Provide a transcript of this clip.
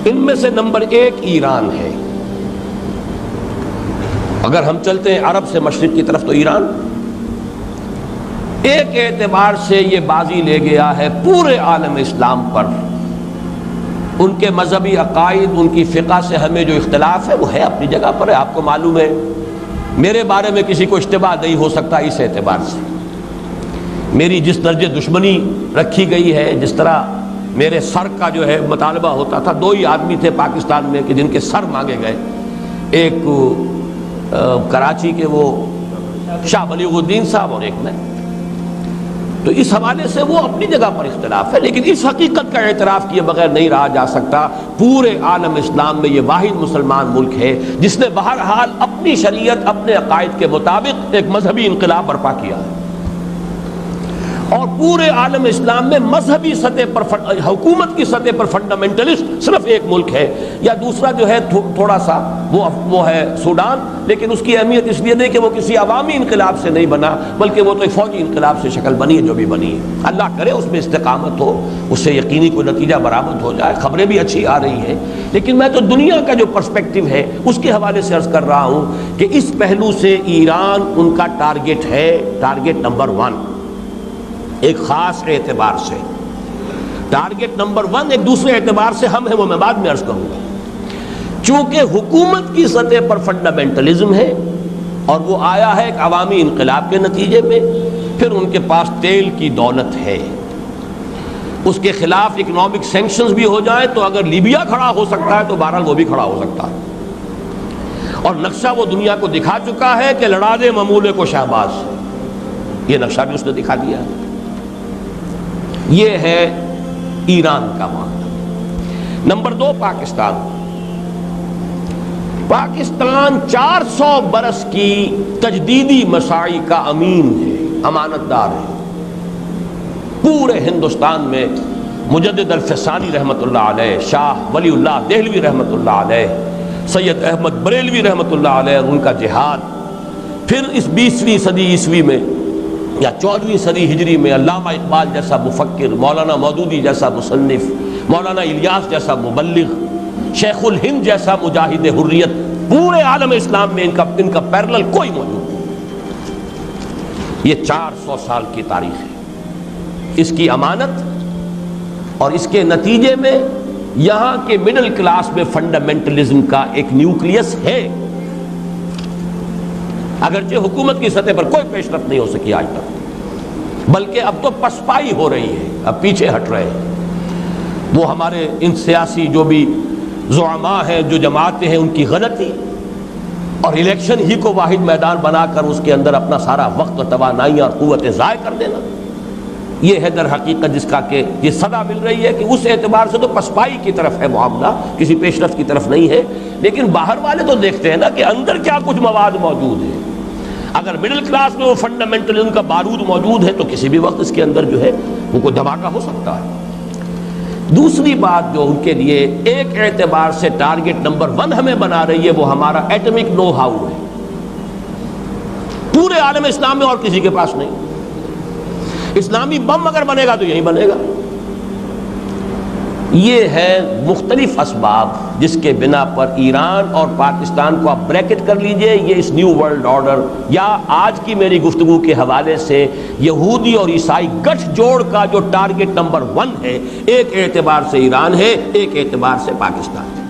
ان میں سے نمبر 1 ایران ہے۔ اگر ہم چلتے ہیں عرب سے مشرق کی طرف تو ایران ایک اعتبار سے یہ بازی لے گیا ہے پورے عالم اسلام پر۔ ان کے مذہبی عقائد، ان کی فقہ سے ہمیں جو اختلاف ہے وہ ہے اپنی جگہ پر ہے۔ آپ کو معلوم ہے میرے بارے میں کسی کو اشتباہ نہیں ہو سکتا اس اعتبار سے، میری جس درجے دشمنی رکھی گئی ہے، جس طرح میرے سر کا جو ہے مطالبہ ہوتا تھا۔ 2 ہی آدمی تھے پاکستان میں کہ جن کے سر مانگے گئے، ایک کراچی کے وہ شاہ بلیغ الدین صاحب اور ایک میں۔ تو اس حوالے سے وہ اپنی جگہ پر اختلاف ہے، لیکن اس حقیقت کا اعتراف کیے بغیر نہیں رہا جا سکتا پورے عالم اسلام میں یہ واحد مسلمان ملک ہے جس نے بہرحال اپنی شریعت، اپنے عقائد کے مطابق ایک مذہبی انقلاب برپا کیا ہے، اور پورے عالم اسلام میں مذہبی سطح پر حکومت کی سطح پر فنڈامنٹلسٹ صرف ایک ملک ہے، یا دوسرا جو ہے تھوڑا سا وہ ہے سوڈان، لیکن اس کی اہمیت اس لیے نہیں کہ وہ کسی عوامی انقلاب سے نہیں بنا، بلکہ وہ تو ایک فوجی انقلاب سے شکل بنی ہے جو بھی بنی ہے۔ اللہ کرے اس میں استقامت ہو، اس سے یقینی کوئی نتیجہ برآمد ہو جائے۔ خبریں بھی اچھی آ رہی ہیں، لیکن میں تو دنیا کا جو پرسپیکٹو ہے اس کے حوالے سے عرض کر رہا ہوں کہ اس پہلو سے ایران ان کا ٹارگٹ ہے، ٹارگٹ نمبر 1 ایک خاص اعتبار سے۔ ٹارگٹ نمبر 1 ایک دوسرے اعتبار سے ہم ہیں، وہ میں بعد میں عرض کروں گا۔ چونکہ حکومت کی سطح پر فنڈامنٹلزم ہے اور وہ آیا ہے ایک عوامی انقلاب کے نتیجے میں، پھر ان کے پاس تیل کی دولت ہے، اس کے خلاف اکنامک سینکشنز بھی ہو جائیں تو اگر لیبیا کھڑا ہو سکتا ہے تو بہرحال وہ بھی کھڑا ہو سکتا ہے، اور نقشہ وہ دنیا کو دکھا چکا ہے کہ لڑا دے ممولے کو شہباز، یہ نقشہ بھی اس نے دکھا دیا ہے۔ یہ ہے ایران کا معاملہ۔ نمبر 2 پاکستان۔ پاکستان 400 برس کی تجدیدی مساعی کا امین ہے، امانت دار ہے۔ پورے ہندوستان میں مجدد الفسانی رحمۃ اللہ علیہ، شاہ ولی اللہ دہلوی رحمۃ اللہ علیہ، سید احمد بریلوی رحمۃ اللہ علیہ اور ان کا جہاد، پھر اس 20ویں صدی عیسوی میں یا 14ویں صدی ہجری میں علامہ اقبال جیسا مفکر، مولانا مودودی جیسا مصنف، مولانا الیاس جیسا مبلغ، شیخ الہند جیسا مجاہد حریت، پورے عالم اسلام میں ان کا پیرلل کوئی موجود نہیں۔ یہ 400 سال کی تاریخ ہے، اس کی امانت اور اس کے نتیجے میں یہاں کے مڈل کلاس میں فنڈامنٹلزم کا ایک نیوکلیس ہے، اگرچہ حکومت کی سطح پر کوئی پیش رفت نہیں ہو سکی آج تک، بلکہ اب تو پسپائی ہو رہی ہے، اب پیچھے ہٹ رہے ہیں۔ وہ ہمارے ان سیاسی جو بھی زعماء ہیں، جو جماعتیں ہیں، ان کی غلطی اور الیکشن ہی کو واحد میدان بنا کر اس کے اندر اپنا سارا وقت و توانائی اور قوتیں ضائع کر دینا، یہ ہے در حقیقت جس کا کہ یہ صدا مل رہی ہے کہ اس اعتبار سے تو پسپائی کی طرف ہے معاملہ، کسی پیش رفت کی طرف نہیں ہے۔ لیکن باہر والے تو دیکھتے ہیں نا کہ اندر کیا کچھ مواد موجود ہے۔ اگر مڈل کلاس میں وہ فنڈامنٹلزم کا بارود موجود ہے تو کسی بھی وقت اس کے اندر جو ہے وہ کوئی دھماکہ ہو سکتا ہے۔ دوسری بات جو ان کے لیے ایک اعتبار سے ٹارگٹ نمبر 1 ہمیں بنا رہی ہے وہ ہمارا ایٹمک نو ہاؤ ہے، پورے عالم اسلام میں اور کسی کے پاس نہیں۔ اسلامی بم اگر بنے گا تو یہی بنے گا۔ یہ ہے مختلف اسباب جس کے بنا پر ایران اور پاکستان کو آپ بریکٹ کر لیجئے، یہ اس نیو ورلڈ آرڈر یا آج کی میری گفتگو کے حوالے سے یہودی اور عیسائی گٹھ جوڑ کا جو ٹارگٹ نمبر 1 ہے، ایک اعتبار سے ایران ہے، ایک اعتبار سے پاکستان ہے۔